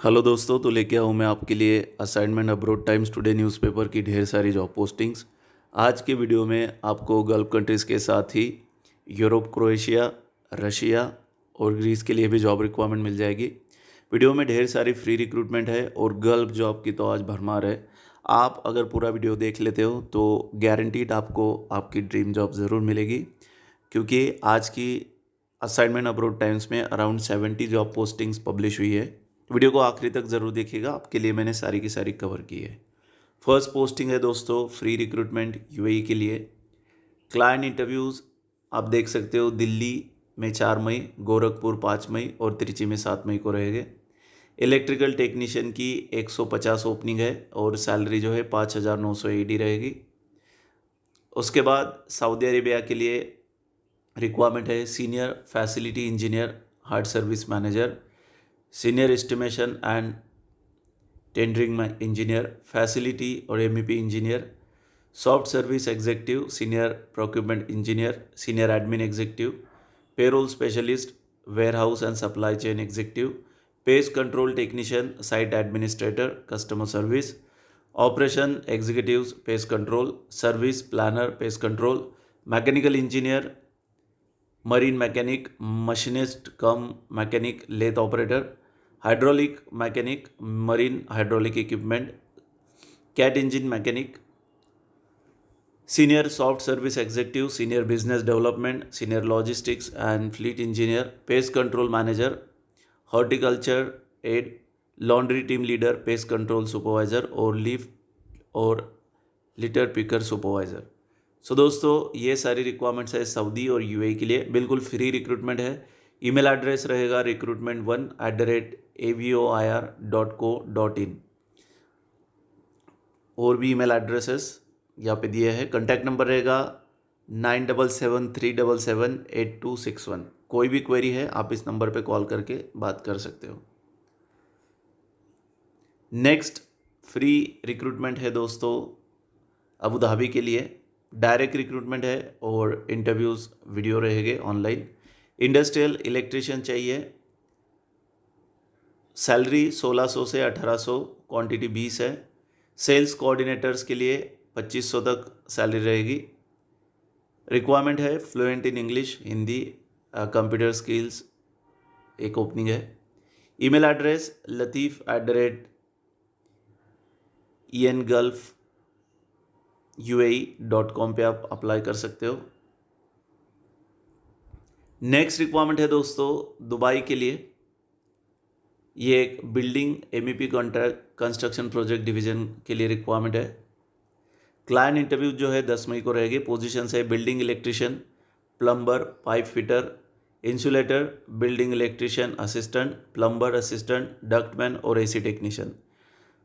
Hello दोस्तों, तो लेके आऊँ मैं आपके लिए assignment abroad times today newspaper की ढेर सारी जॉब पोस्टिंग्स। आज के वीडियो में आपको गल्फ कंट्रीज़ के साथ ही यूरोप, क्रोएशिया, रशिया और ग्रीस के लिए भी जॉब रिक्वायरमेंट मिल जाएगी। वीडियो में ढेर सारी फ्री रिक्रूटमेंट है और गल्फ जॉब की तो आज भरमार है। आप अगर पूरा वीडियो देख लेते हो तो गारंटीड आपको आपकी ड्रीम जॉब ज़रूर मिलेगी, क्योंकि आज की असाइनमेंट अब्रॉड टाइम्स में अराउंड 70 जॉब पोस्टिंग्स पब्लिश हुई है। वीडियो को आखिरी तक ज़रूर देखिएगा, आपके लिए मैंने सारी की सारी कवर की है। फर्स्ट पोस्टिंग है दोस्तों, फ्री रिक्रूटमेंट यूएई के लिए। क्लाइंट इंटरव्यूज़ आप देख सकते हो, दिल्ली में 4 मई, गोरखपुर 5 मई और त्रिची में 7 मई को रहेंगे। इलेक्ट्रिकल टेक्नीशियन की 150 ओपनिंग है और सैलरी जो है 5,900 AED रहेगी। उसके बाद सऊदी अरेबिया के लिए रिक्वायरमेंट है senior facility engineer, hard service manager, senior estimation and tendering engineer, facility और MEP engineer, soft service executive, senior procurement engineer, senior admin executive, payroll specialist, warehouse and supply chain executive, pest control technician, site administrator, customer service, operation executives, pest control, service planner, pest control, mechanical engineer, marine mechanic, machinist cum mechanic, lathe operator, hydraulic mechanic, marine hydraulic equipment, cat engine mechanic, senior soft service executive, senior business development, senior logistics and fleet engineer, pest control manager, horticulture aid, laundry team leader, pest control supervisor और leaf और litter picker supervisor. So दोस्तों, ये सारी requirements है Saudi और UAE के लिए। बिल्कुल फ्री रिक्रूटमेंट है। ईमेल एड्रेस रहेगा recruitment1@avioir.co.in। और भी ईमेल एड्रेसेस यहाँ पे दिए हैं। कॉन्टैक्ट नंबर रहेगा 9773778261। कोई भी क्वेरी है आप इस नंबर पे कॉल करके बात कर सकते हो। नेक्स्ट फ्री रिक्रूटमेंट है दोस्तों अबू धाबी के लिए। डायरेक्ट रिक्रूटमेंट है और इंटरव्यूज़ वीडियो रहेंगे ऑनलाइन। इंडस्ट्रियल इलेक्ट्रिशियन चाहिए। सैलरी 1600 से 1800, क्वांटिटी 20 है। सेल्स कोऑर्डिनेटर्स के लिए 2500 तक सैलरी रहेगी। रिक्वायरमेंट है fluent in English, Hindi, computer skills एक ओपनिंग है। ईमेल एड्रेस latif@engulfuae.com पे आप अप्लाई कर सकते हो। नेक्स्ट रिक्वायरमेंट है दोस्तों दुबई के लिए। ये एक building MEP contract construction project division के लिए रिक्वायरमेंट है। क्लाइंट इंटरव्यू जो है 10 मई को रहेगी। पोजीशन है building electrician, plumber, pipe fitter, insulator, building electrician assistant, plumber assistant, ductman और AC टेक्नीशियन।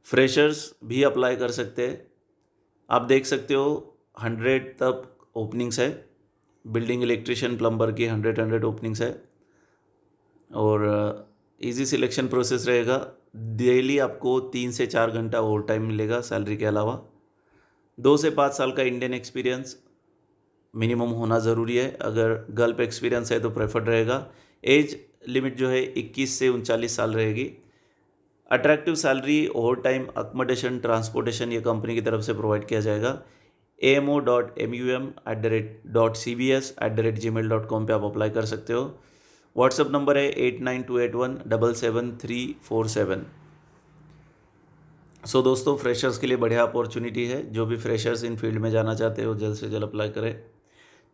फ्रेशर्स भी अप्लाई कर सकते हैं। आप देख सकते हो 100 तक ओपनिंग्स है। बिल्डिंग इलेक्ट्रिशियन, प्लम्बर की 100 ओपनिंग्स है और इजी सिलेक्शन प्रोसेस रहेगा। डेली आपको 3 से 4 घंटा ओवर टाइम मिलेगा सैलरी के अलावा। 2 से 5 साल का इंडियन एक्सपीरियंस मिनिमम होना ज़रूरी है। अगर गल्फ एक्सपीरियंस है तो प्रेफर्ड रहेगा। एज लिमिट जो है 21 से 39 साल रहेगी। Attractive salary, over time, accommodation, transportation ये कंपनी की तरफ से प्रोवाइड किया जाएगा। amo.mum@cbs@gmail.com पे आप अप्लाई कर सकते हो। व्हाट्सएप नंबर है 8928177347। सो दोस्तों, फ्रेशर्स के लिए बढ़िया अपॉर्चुनिटी है। जो भी फ्रेशर्स इन फील्ड में जाना चाहते हो जल्द से जल्द अप्लाई करें।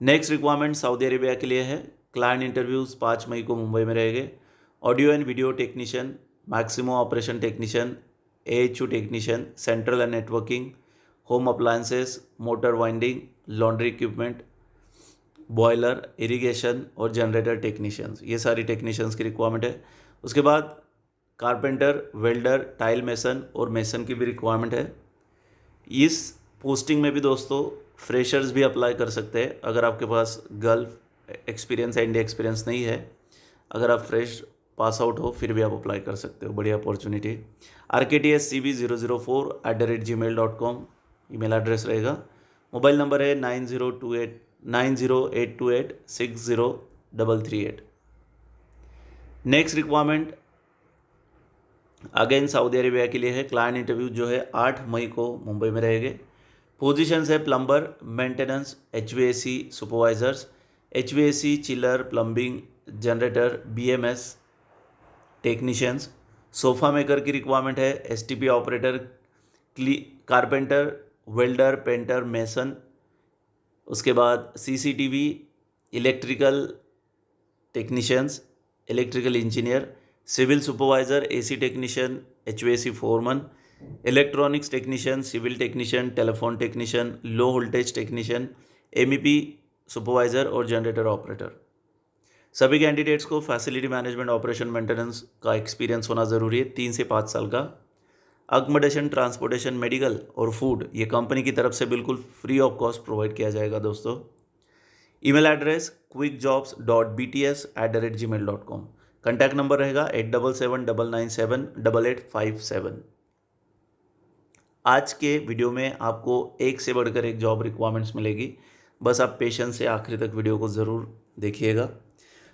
नेक्स्ट रिक्वायरमेंट सऊदी अरेबिया के लिए है। क्लाइंट इंटरव्यूज़ 5 मई को मुंबई में रहेंगे। Audio and video technician, Maximo operation technician, AHU technician, central and networking, home appliances, motor winding, laundry equipment, boiler, irrigation और जनरेटर टेक्नीशियंस, ये सारी टेक्नीशियंस की रिक्वायरमेंट है। उसके बाद कारपेंटर, वेल्डर, टाइल मेसन और मेसन की भी रिक्वायरमेंट है। इस पोस्टिंग में भी दोस्तों फ्रेशर्स भी अप्लाई कर सकते हैं। अगर आपके पास गल्फ एक्सपीरियंस या इंडिया एक्सपीरियंस नहीं है, अगर आप फ्रेश पास आउट हो फिर भी आप अप्लाई कर सकते हो। बढ़िया अपॉर्चुनिटी। rktscb004@gmail.com ईमेल एड्रेस रहेगा। मोबाइल नंबर है 9082860338। Next requirement again Saudi Arabia के लिए है। क्लाइंट इंटरव्यू जो है 8 मई को मुंबई में रहेंगे। पोजीशंस है plumber, maintenance, HVAC supervisors, HVAC chiller, plumbing, generator, BMS technicians. Sofa maker की रिक्वायरमेंट है, STP operator, carpenter, welder, painter, mason. उसके बाद CCTV, electrical technicians, electrical engineer, civil supervisor, AC technician, HVAC foreman, electronics technician, civil technician, telephone technician, low voltage technician, MEP supervisor और generator operator. सभी candidates को facility management, operation, maintenance का experience होना ज़रूरी है, 3 से 5 साल का। अकोमोडेशन, ट्रांसपोर्टेशन, मेडिकल और फूड ये कंपनी की तरफ से बिल्कुल फ्री ऑफ कॉस्ट प्रोवाइड किया जाएगा दोस्तों। Email address quickjobs.bts@gmail.com। Contact number रहेगा 8779978857। आज के वीडियो में आपको एक से बढ़कर एक जॉब रिक्वायरमेंट्स मिलेगी, बस आप पेशेंस से आखिरी तक वीडियो को ज़रूर देखिएगा।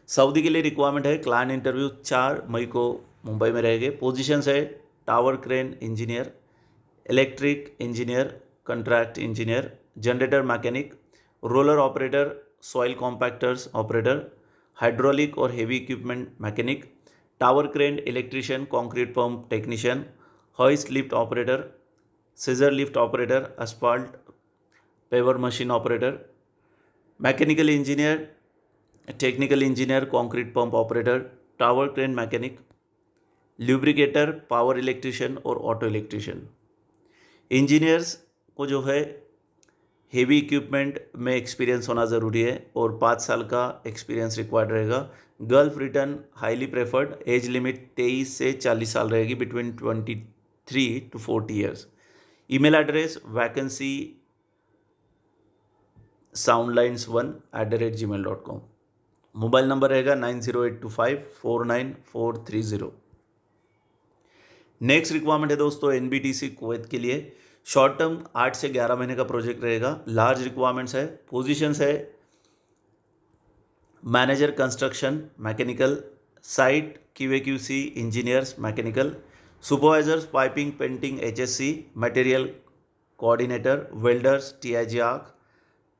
सऊदी के लिए रिक्वायरमेंट है, क्लाइंट इंटरव्यू 4 मई को मुंबई में रहेंगे। पोजीशंस है tower crane engineer, electric engineer, contract engineer, generator mechanic, roller operator, soil compactors operator, hydraulic और heavy equipment mechanic, tower crane electrician, concrete pump technician, hoist lift operator, scissor lift operator, asphalt paver machine operator, mechanical engineer, technical engineer, concrete pump operator, tower crane mechanic, lubricator, power electrician और auto electrician. Engineers को जो है heavy equipment में experience होना ज़रूरी है और 5 साल का एक्सपीरियंस रिक्वायर्ड रहेगा। Gulf return highly preferred. Age limit 23 से 40 साल रहेगी, between 23 to 40 years. Email address vacancy soundlines1@gmail.com। Mobile number रहेगा 9082549430। नेक्स्ट रिक्वायरमेंट है दोस्तों NBTC कुवैत के लिए। शॉर्ट टर्म 8 से 11 महीने का प्रोजेक्ट रहेगा। लार्ज रिक्वायरमेंट्स है। पोजीशंस है manager construction mechanical, site QAQC engineers mechanical, supervisors piping painting HSC, material coordinator, welders TIG arc,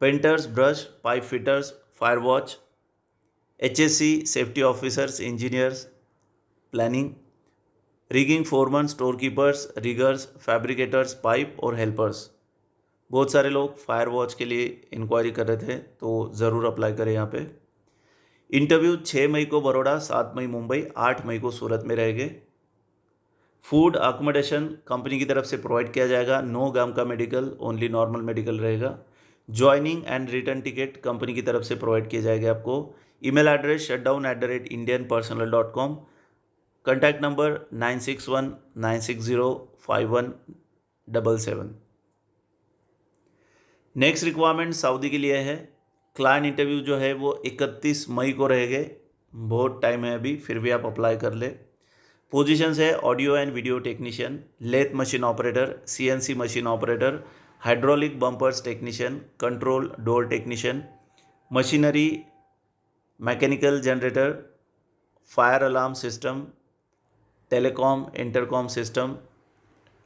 painters brush, pipe fitters, fire watch, HSC safety officers engineers planning, rigging Foreman, store keepers, riggers, fabricators, pipe और helpers. बहुत सारे लोग fire watch के लिए inquiry कर रहे थे, तो ज़रूर अप्लाई करें यहाँ पे। इंटरव्यू 6 मई को बड़ौदा, 7 मई मुंबई, 8 मई को सूरत में रहेंगे। फूड अकोमोडेशन कंपनी की तरफ से प्रोवाइड किया जाएगा। नो गम का मेडिकल, ओनली नॉर्मल मेडिकल रहेगा। Joining and return ticket company की तरफ से प्रोवाइड किए जाएंगे आपको। Email address shutdown@indianpersonal.com। Contact number 9619605177। Next requirement Saudi के लिए है। क्लाइंट इंटरव्यू जो है वो 31 मई को रहेंगे। बहुत टाइम है अभी, फिर भी आप अप्लाई कर ले। पोजीशंस है audio and video technician, lathe machine operator, CNC machine operator, hydraulic bumpers technician, control door technician, machinery mechanical, generator, fire alarm system, telecom intercom system,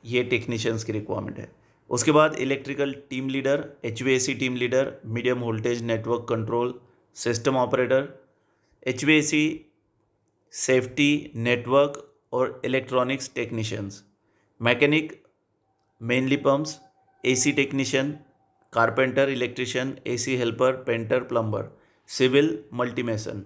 ये टेक्नीशियंस की रिक्वायरमेंट है। उसके बाद electrical team leader, HVAC team leader, medium voltage network control system operator, HVAC safety network और electronics technicians, mechanic mainly pumps, AC technician, carpenter electrician, AC helper, painter, plumber, civil, multimason.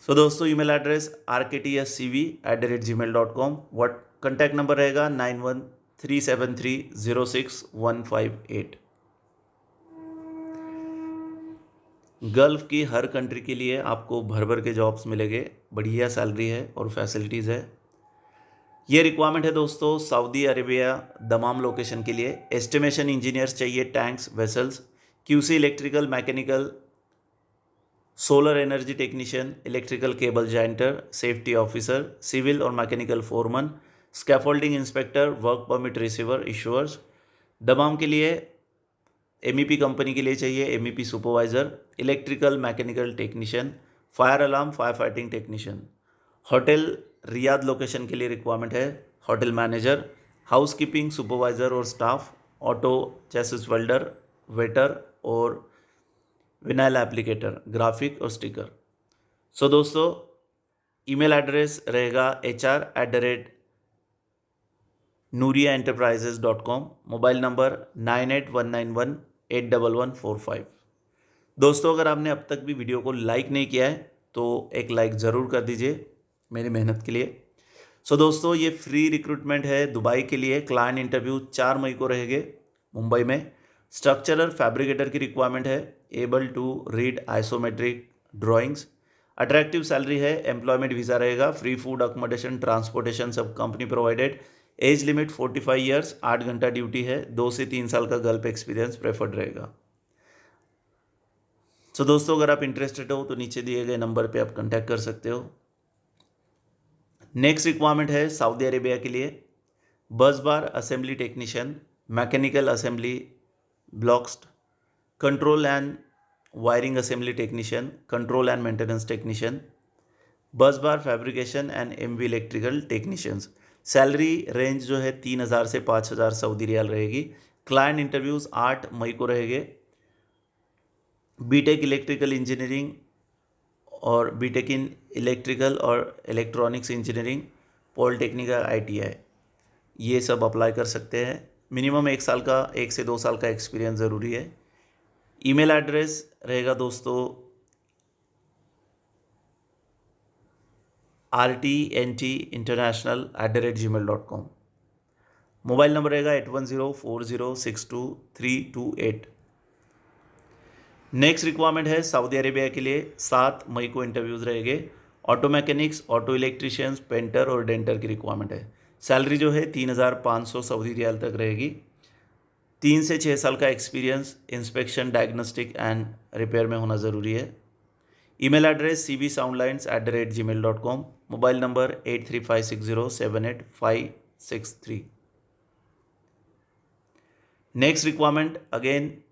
So दोस्तों email address rktscv@gmail.com। What contact number रहेगा 9137306158। Gulf की हर country के लिए आपको भर भर के जॉब्स मिलेंगे, बढ़िया सैलरी है और फैसिलिटीज़ है। ये रिक्वायरमेंट है दोस्तों सऊदी अरेबिया दमाम लोकेशन के लिए। एस्टिमेशन इंजीनियर्स चाहिए, tanks vessels, QC electrical mechanical, solar energy technician, electrical cable jointer, safety officer, civil और mechanical foreman, scaffolding inspector, work permit receiver issuers. Dammam के लिए MEP कंपनी के लिए चाहिए MEP supervisor, electrical mechanical technician, fire alarm fire fighting technician, hotel Riyadh location के लिए requirement है hotel manager, housekeeping supervisor और staff, auto chassis welder, waiter और विनाइल एप्लीकेटर, ग्राफिक और स्टिकर। सो दोस्तों ईमेल एड्रेस रहेगा hr@nooriaenterprises.com, मोबाइल नंबर 9819181145। दोस्तों अगर आपने अब तक भी वीडियो को लाइक नहीं किया है तो एक लाइक ज़रूर कर दीजिए मेरी मेहनत के लिए। सो दोस्तों ये फ्री रिक्रूटमेंट है दुबई के लिए। क्लाइंट इंटरव्यू 4 मई को रहेंगे मुंबई में। स्ट्रक्चरर फैब्रिकेटर की रिक्वायरमेंट है, able to read isometric drawings. Attractive salary है, एम्प्लॉयमेंट वीज़ा रहेगा, फ्री फूड अकोमोडेशन ट्रांसपोर्टेशन सब company provided. Age limit 45 years, 8 घंटा ड्यूटी है, 2 से 3 साल का गल्फ एक्सपीरियंस प्रेफर्ड रहेगा। सो दोस्तों अगर आप इंटरेस्टेड हो तो नीचे दिए गए नंबर पे आप कांटेक्ट कर सकते हो। नेक्स्ट रिक्वायरमेंट है सऊदी अरेबिया के लिए bus bar assembly technician, mechanical assembly blocks, control and wiring assembly technician, control and maintenance technician, bus bar fabrication and MV electrical technicians. Salary range जो है 3,000 से 5,000 सऊदी रियाल रहेगी। Client interviews 8 मई को रहेंगे। BTech electrical engineering और BTech in electrical और electronics engineering, polytechnic ITI, ये सब अप्लाई कर सकते हैं। मिनिमम 1 साल का 1 से 2 साल का एक्सपीरियंस ज़रूरी है। ईमेल एड्रेस रहेगा दोस्तों rtninternational@gmail.com। मोबाइल नंबर रहेगा 8104062328। नेक्स्ट रिक्वायरमेंट है सऊदी अरेबिया के लिए 7 मई को इंटरव्यूज़ रहेंगे। Auto mechanics, auto electricians, painter और डेंटर की रिक्वायरमेंट है। सैलरी जो है 3,500 सऊदी रियाल तक रहेगी। 3 से 6 साल का experience inspection, diagnostic and repair में होना ज़रूरी है। Email address cvsoundlines@gmail.com, mobile number 8356078563। Next requirement again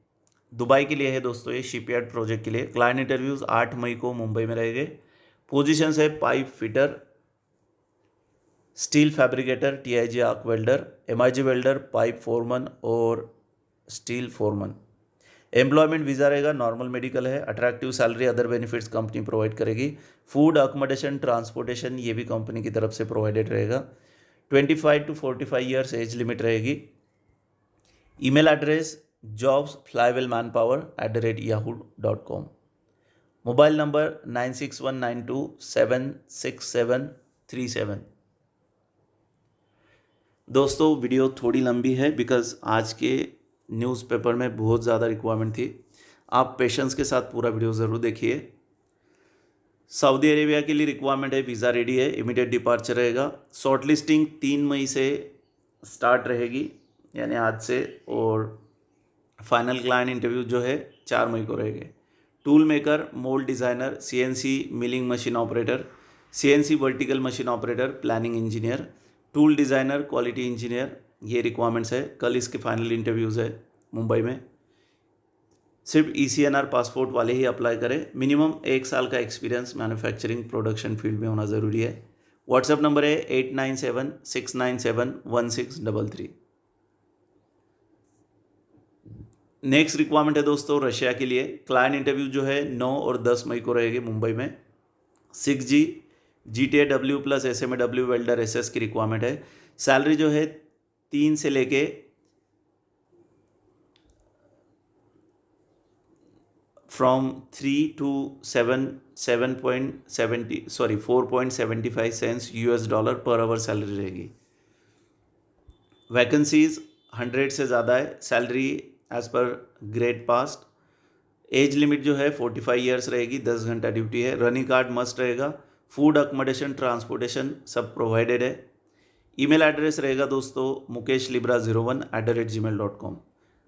Dubai के लिए है दोस्तों, ये शिपयार्ड प्रोजेक्ट के लिए। क्लाइंट इंटरव्यूज़ 8 मई को मुंबई में रहेंगे। पोजीशंस है pipe fitter, steel fabricator, TIG arc welder, MIG welder, pipe Foreman और स्टील फोरमन। एम्प्लॉयमेंट वीज़ा रहेगा, नॉर्मल मेडिकल है। Attractive salary, other benefits company provide करेगी। फूड अकोमोडेशन ट्रांसपोर्टेशन ये भी कंपनी की तरफ से प्रोवाइडेड रहेगा। 25 to 45 ईयर्स एज लिमिट रहेगी। Email address jobs@yahoo.com, mobile number 9619276737। दोस्तों वीडियो थोड़ी लंबी है बिकॉज़ आज के न्यूज़पेपर में बहुत ज़्यादा रिक्वायरमेंट थी। आप पेशेंस के साथ पूरा वीडियो ज़रूर देखिए। सऊदी अरेबिया के लिए रिक्वायरमेंट है, वीज़ा रेडी है, इमीडिएट डिपार्चर रहेगा। शॉर्ट लिस्टिंग 3 मई से स्टार्ट रहेगी यानी आज से, और फाइनल क्लाइंट इंटरव्यू जो है 4 मई को रहेंगे। Tool maker, mould designer, CNC milling machine operator, CNC vertical machine operator, planning engineer, tool designer, quality engineer, ये रिक्वायरमेंट्स है। कल इसके फाइनल इंटरव्यूज़ है मुंबई में। सिर्फ ECNR पासपोर्ट वाले ही अप्लाई करें। मिनिमम 1 साल का एक्सपीरियंस मैन्युफैक्चरिंग प्रोडक्शन फील्ड में होना ज़रूरी है। व्हाट्सएप नंबर है 8976971633। नेक्स्ट रिक्वायरमेंट है दोस्तों रशिया के लिए। क्लाइंट इंटरव्यू जो है 9 और 10 मई को रहेंगे मुंबई में। 6G GTAW plus SMAW welder SS की रिक्वायरमेंट है। सैलरी जो है 3 से लेके 3 to 4.75 cents $US per hour salary रहेगी। वैकेंसीज 100 से ज़्यादा है। Salary as per grade past. Age limit जो है 45 ईयर्स रहेगी, 10 घंटा ड्यूटी है। रनिंग कार्ड मस्ट रहेगा। फूड अकोमोडेशन ट्रांसपोर्टेशन सब प्रोवाइडेड है। ईमेल एड्रेस रहेगा दोस्तों mukeshlibra01@gmail.com।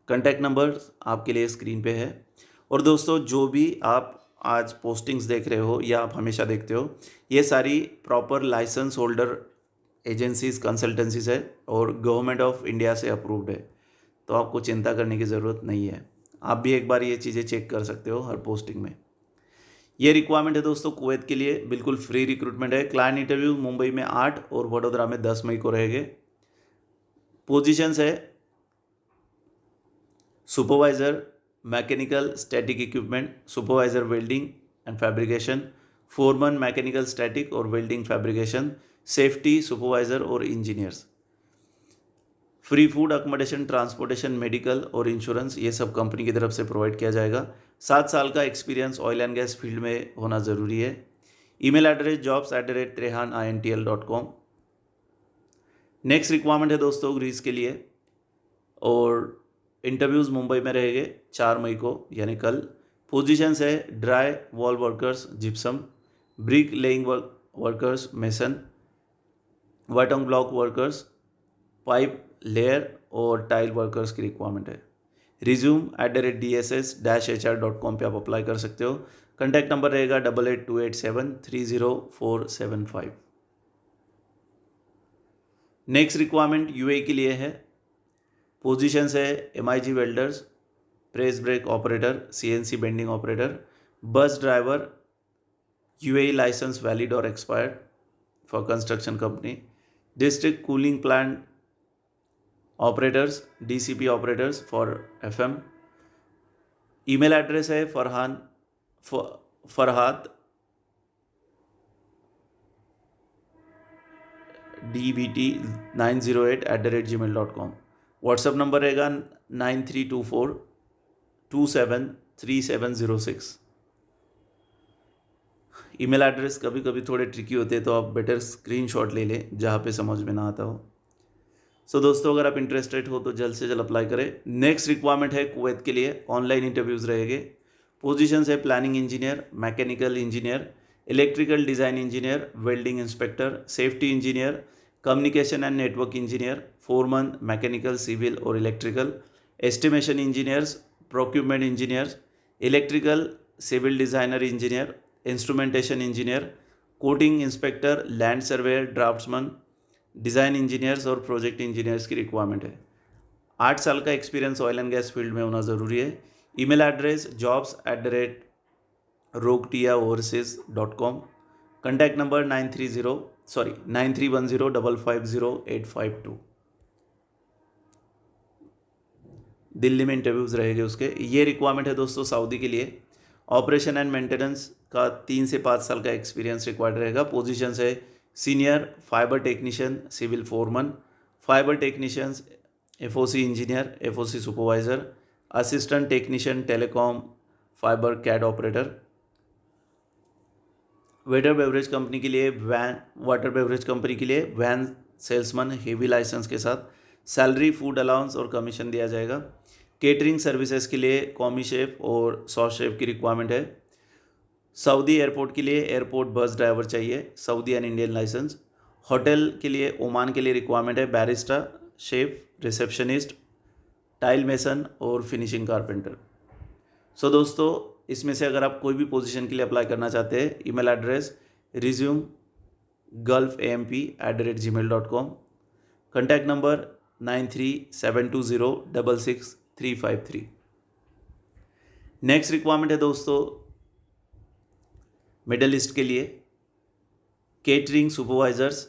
कॉन्टैक्ट नंबर आपके लिए स्क्रीन पे है। और दोस्तों जो भी आप आज पोस्टिंग्स देख रहे हो या आप हमेशा देखते हो, ये सारी proper license holder agencies, consultancies है और गवर्नमेंट ऑफ इंडिया से अप्रूव्ड है, तो आपको चिंता करने की ज़रूरत नहीं है। आप भी एक बार ये चीज़ें चेक कर सकते हो हर पोस्टिंग में। ये रिक्वायरमेंट है दोस्तों कुवैत के लिए, बिल्कुल फ्री रिक्रूटमेंट है। क्लाइंट इंटरव्यू मुंबई में 8 और वडोदरा में 10 मई को रहेंगे। पोजीशंस है supervisor mechanical static equipment, supervisor welding and fabrication, foreman mechanical static और वेल्डिंग फैब्रिकेशन, सेफ्टी सुपरवाइजर और engineers. Free food, accommodation, transportation, medical और इंश्योरेंस ये सब कंपनी की तरफ से प्रोवाइड किया जाएगा। 7 साल का experience oil and gas field में होना ज़रूरी है। Email address jobs@trehanintl.com। Next requirement है दोस्तों ग्रीस के लिए और इंटरव्यूज़ मुंबई में रहेंगे 4 मई को यानी कल। पोजीशंस है dry wall workers gypsum, brick laying workers mason, वाटोंग ब्लॉक वर्कर्स, पाइप लेयर और टाइल वर्कर्स की रिक्वायरमेंट है। resume@dss-hr.com पे आप अप्लाई कर सकते हो। कॉन्टैक्ट नंबर रहेगा 8828730475। नेक्स्ट रिक्वायरमेंट यूएई के लिए है। पोजीशंस है MIG welders, press brake operator, CNC bending operator, bus driver, UAE license valid और expired for construction company, district cooling plant operators, DCP operators for FM। Email address है Farhad dvt908@gmail.com। WhatsApp number रहेगा 9324273706। Email address कभी कभी थोड़े tricky होते हैं तो आप बेटर स्क्रीनशॉट ले लें जहाँ पे समझ में ना आता हो। सो दोस्तों अगर आप इंटरेस्टेड हो तो जल्द से जल्द अप्लाई करें। नेक्स्ट रिक्वायरमेंट है कुवैत के लिए, ऑनलाइन इंटरव्यूज़ रहेंगे। पोजीशंस है planning engineer, mechanical engineer, electrical design engineer, welding inspector, safety engineer, communication and network engineer, foreman mechanical civil और electrical, estimation engineers, procurement engineers, electrical civil designer engineer, instrumentation engineer, coding inspector, land surveyor, draftsman, design engineers और project engineers की requirement है। 8 साल का experience oil and gas field में होना ज़रूरी है। Email address jobs@rogtiaoverseas.com। Contact number 9310550852। Delhi में इंटरव्यूज़ रहेंगे उसके। ये रिक्वायरमेंट है दोस्तों सऊदी के लिए। ऑपरेशन एंड मेंटेनेंस का 3 से 5 साल का एक्सपीरियंस रिक्वायर्ड रहेगा। पोजीशंस है senior fiber technician, civil foreman, fiber technicians, FOC engineer, FOC supervisor, assistant technician telecom, fiber CAD operator. Water beverage company के लिए वैन सेल्समैन हेवी लाइसेंस के साथ सैलरी, फूड अलाउंस और कमीशन दिया जाएगा। Catering services के लिए कॉमी शेफ और सॉस शेफ की रिक्वायरमेंट है। सऊदी एयरपोर्ट के लिए एयरपोर्ट बस ड्राइवर चाहिए, Saudi and Indian license. Hotel के लिए ओमान के लिए रिक्वायरमेंट है Barista, chef, receptionist, tile mason और फिनिशिंग कारपेंटर। सो दोस्तों इसमें से अगर आप कोई भी पोजीशन के लिए अप्लाई करना चाहते हैं, email address resume@gmail.com। Contact number 9372066353। Next requirement है दोस्तों मिडल ईस्ट के लिए catering supervisors,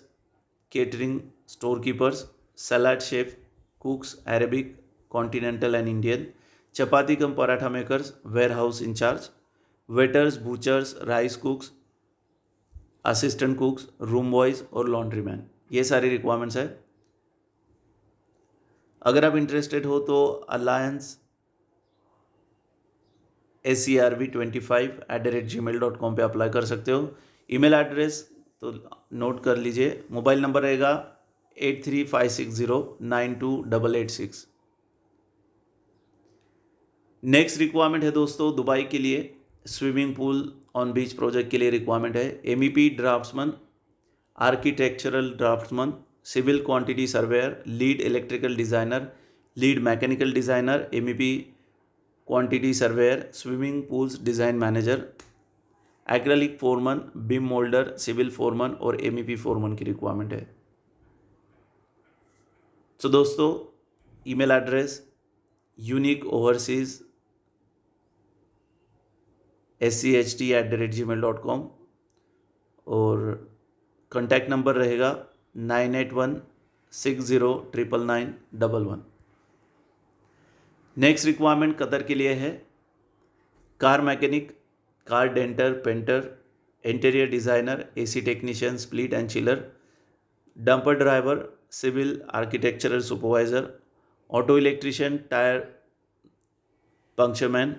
catering store keepers, salad chef, cooks Arabic, continental and Indian, chapati cum paratha makers, warehouse incharge, waiters, butchers, rice cooks, assistant cooks, room boys और laundry man. ये सारी requirements है। अगर आप इंटरेस्टेड हो तो अलायंस SCRV25@gmail.com पे apply कर सकते हो। ईमेल एड्रेस तो नोट कर लीजिए। मोबाइल नंबर रहेगा 8356092886। नेक्स्ट रिक्वायरमेंट है दोस्तों दुबई के लिए swimming pool on beach project के लिए रिक्वायरमेंट है। MEP draftsman, architectural draftsman, civil quantity surveyor, lead electrical designer, lead mechanical designer, MEP quantity surveyor, swimming pools design manager, acrylic foreman, beam molder, civil foreman और MEP foreman की requirement है। तो दोस्तों email address unique overseas SCHT@gmail.com और contact number रहेगा 9816099911। Next requirement Qatar के लिए है car mechanic, car denter, painter, interior designer, AC technician, split and chiller, dumper driver, civil architectural supervisor, auto electrician, tyre punctureman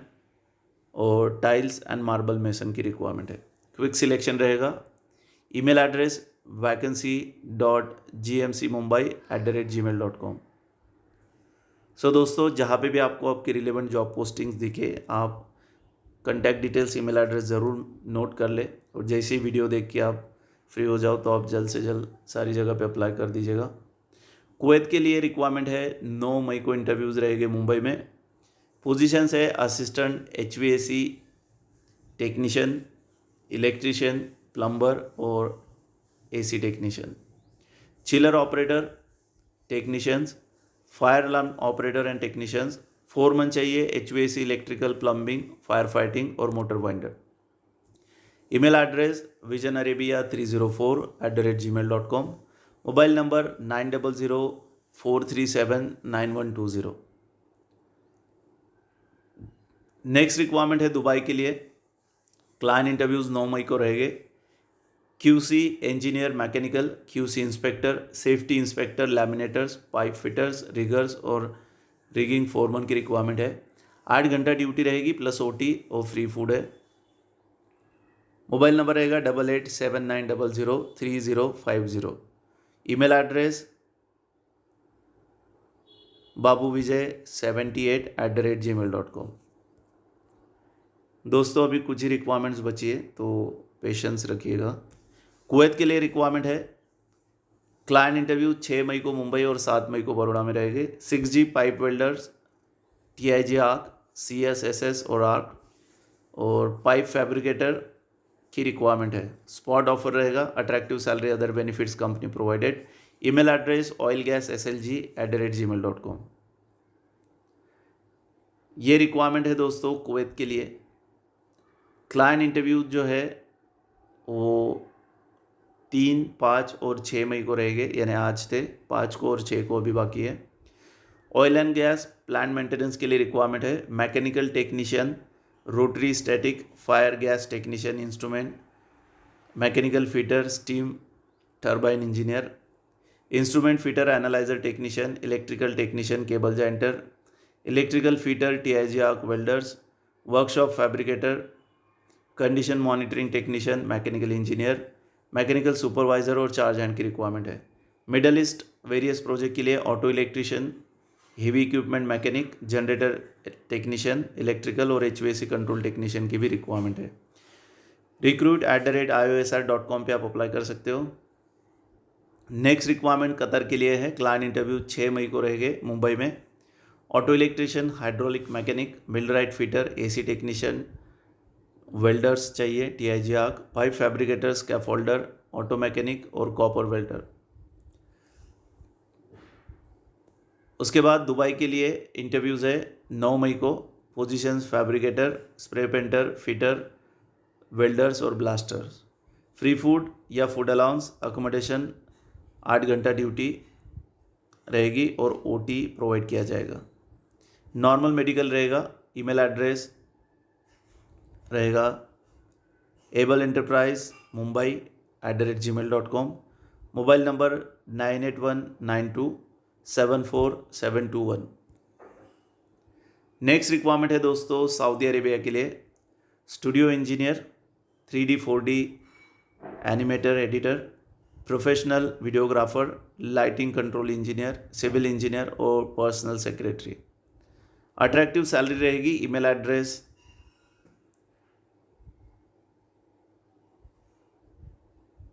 और tiles and marble mason की requirement है। Quick selection रहेगा। Email address vacancy.gmcmumbai@gmail.com। So दोस्तों, जहाँ पे भी आपको आपकी रिलेवेंट जॉब पोस्टिंग्स दिखे, आप कंटैक्ट डिटेल्स, ईमेल एड्रेस ज़रूर नोट कर ले और जैसे ही वीडियो देख के आप फ्री हो जाओ तो आप जल्द से जल्द सारी जगह पे अप्लाई कर दीजिएगा। कुवैत के लिए रिक्वायरमेंट है, 9 मई को इंटरव्यूज़ रहेंगे मुंबई में। पोजीशंस है assistant HVAC technician, electrician, plumber और AC technician, chiller operator technicians, fire alarm operator and technicians, foreman चाहिए, HVAC, electrical, plumbing, fire fighting और motor binder. Email address visionarabia304@gmail.com। Mobile number 9004379120। Next requirement है Dubai के लिए। Client interviews 9 मई को रहेंगे। QC engineer mechanical, QC inspector, safety inspector, laminators, pipe fitters, riggers और rigging foreman की रिक्वायरमेंट है। 8 घंटा ड्यूटी रहेगी प्लस OT और फ्री फूड है। मोबाइल नंबर रहेगा 8879003050। Email address babuvijay78@gmail.com। दोस्तों, अभी कुछ ही रिक्वायरमेंट्स बची है तो पेशेंस रखिएगा। कुवैत के लिए रिक्वायरमेंट है। क्लाइंट इंटरव्यू 6 मई को मुंबई और 7 मई को बड़ौदा में रहेंगे। 6G pipe welders, TIG arc, CSSS और आर्क और पाइप फैब्रिकेटर की रिक्वायरमेंट है। स्पॉट ऑफर रहेगा। Attractive salary, other benefits company provided. Email address oilgaslg@gmail.com। ये रिक्वायरमेंट है दोस्तों कुवैत के लिए। क्लाइंट इंटरव्यू जो है वो 3, 5 और 6 मई को रहेंगे, यानी आज थे, 5 को और 6 को अभी बाकी है। Oil and gas plant maintenance के लिए रिक्वायरमेंट है। Mechanical technician, rotary static, fire gas technician, instrument, mechanical fitter, steam turbine engineer, instrument fitter, analyser technician, electrical technician, cable jointer, electrical fitter, TIG arc welders, workshop fabricator, condition monitoring technician, mechanical engineer, mechanical supervisor और charge hand की requirement है। Middle east various project के लिए auto electrician, heavy equipment mechanic, generator technician, electrical और HVAC control technician की भी requirement है। recruit@iosr.com पे आप अप्लाई कर सकते हो। नेक्स्ट रिक्वायरमेंट कतर के लिए है। क्लाइंट इंटरव्यू 6 मई को रहेंगे मुंबई में। Auto electrician, hydraulic mechanic, millwright fitter, AC technician, welders चाहिए, TIG arc, pipe fabricator, scaffolder, auto mechanic और कॉपर वेल्डर। उसके बाद दुबई के लिए इंटरव्यूज़ है 9 मई को। Positions fabricator, spray painter, fitter, welders और ब्लास्टर्स। फ्री फूड या फूड अलाउंस, अकोमोडेशन, 8 घंटा ड्यूटी रहेगी और OT प्रोवाइड किया जाएगा। नॉर्मल मेडिकल रहेगा। ईमेल एड्रेस रहेगा ableEnterpriseMumbai@gmail.com। Mobile number 9819274721। Next requirement है दोस्तों सऊदी अरेबिया के लिए। Studio engineer, 3D 4D animator editor, professional videographer, lighting control engineer, civil engineer और पर्सनल सेक्रेटरी। अट्रैक्टिव सैलरी रहेगी। Email address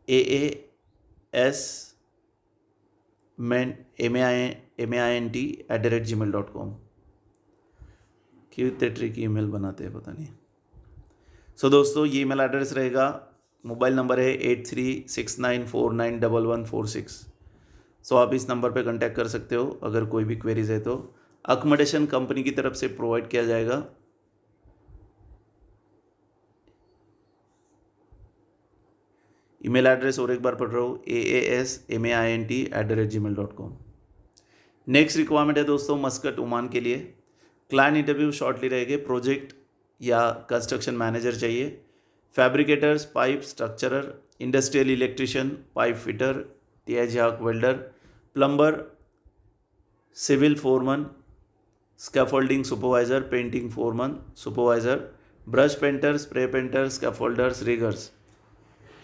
aasmaint@gmail.com। कितने tricky email बनाते हैं पता नहीं। सो दोस्तों, ये ईमेल एड्रेस रहेगा। मोबाइल नंबर है 8369491146। सो आप इस नंबर पे कांटेक्ट कर सकते हो अगर कोई भी क्वेरीज है तो। अकोमोडेशन कंपनी की तरफ से प्रोवाइड किया जाएगा। ईमेल एड्रेस और एक बार पढ़ रहा हूँ, aasmaint@gmail.com। नेक्स्ट रिक्वायरमेंट है दोस्तों मस्कट ओमान के लिए। क्लाइंट इंटरव्यू शॉर्टली रहेंगे। प्रोजेक्ट या कंस्ट्रक्शन मैनेजर चाहिए, fabricators, pipe structurer, industrial electrician, pipe fitter, TI welder, plumber, civil foreman, scaffolding supervisor, painting foreman supervisor, brush painter, spray painter, scaffolders, riggers.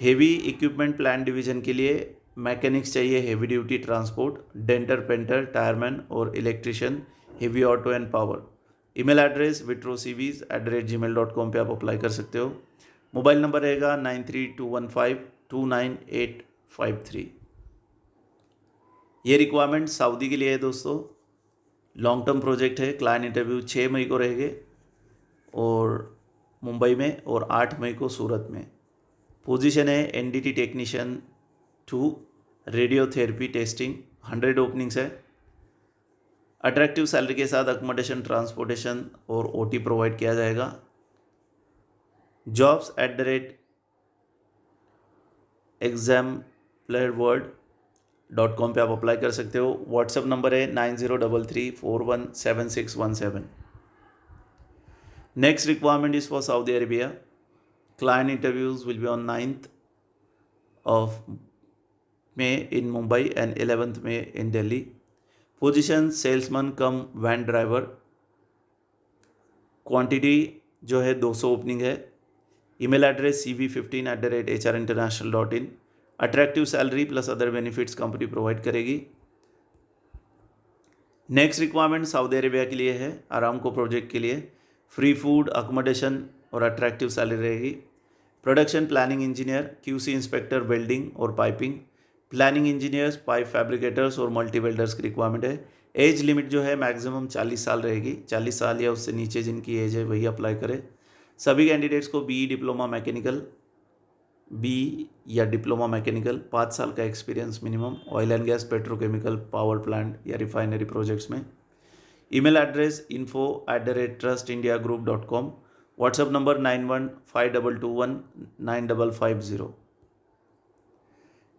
Heavy equipment plan division के लिए mechanics चाहिए, heavy duty transport, denter, painter, tyreman और electrician, heavy auto and power. Email address vitrocvs@gmail.com पे आप apply कर सकते हो। Mobile number रहेगा 9321529853। ये रिक्वायरमेंट सऊदी के लिए है दोस्तों। लॉन्ग टर्म प्रोजेक्ट है। क्लाइंट इंटरव्यू 6 मई को रहेंगे और मुंबई में, और 8 मई को सूरत में। पोजीशन है NDT technician 2, radiotherapy testing. 100 openings है। अट्रैक्टिव सैलरी के साथ अकोमोडेशन, ट्रांसपोर्टेशन और ओटी प्रोवाइड किया जाएगा। jobs@exemplarworld.com पे आप अप्लाई कर सकते हो। व्हाट्सएप नंबर है 9033417617। Next requirement is for Saudi Arabia. Client interviews will be on 9th of May in Mumbai and 11th May in Delhi. Position salesman cum van driver. Quantity जो है 200 opening है। Email address cv15@hrinternational.in। Attractive salary plus other benefits company provide करेगी। Next requirement Saudi Arabia के लिए है, Aramco project के लिए। Free food, accommodation और अट्रैक्टिव सैलरी रहेगी। Production planning engineer, QC inspector, welding और piping, planning engineers, pipe fabricators और मल्टी वेल्डर्स की रिक्वायरमेंट है। एज लिमिट जो है मैक्सिमम 40 साल रहेगी। 40 साल या उससे नीचे जिनकी एज है वही अप्लाई करे। सभी कैंडिडेट्स को बी डिप्लोमा मैकेनिकल, बी या डिप्लोमा मैकेनिकल, 5 साल का experience minimum, oil and gas, petrochemical, power plant या रिफाइनरी प्रोजेक्ट्स में। Email address info@trustindiagroup.com। WhatsApp number 9152219550।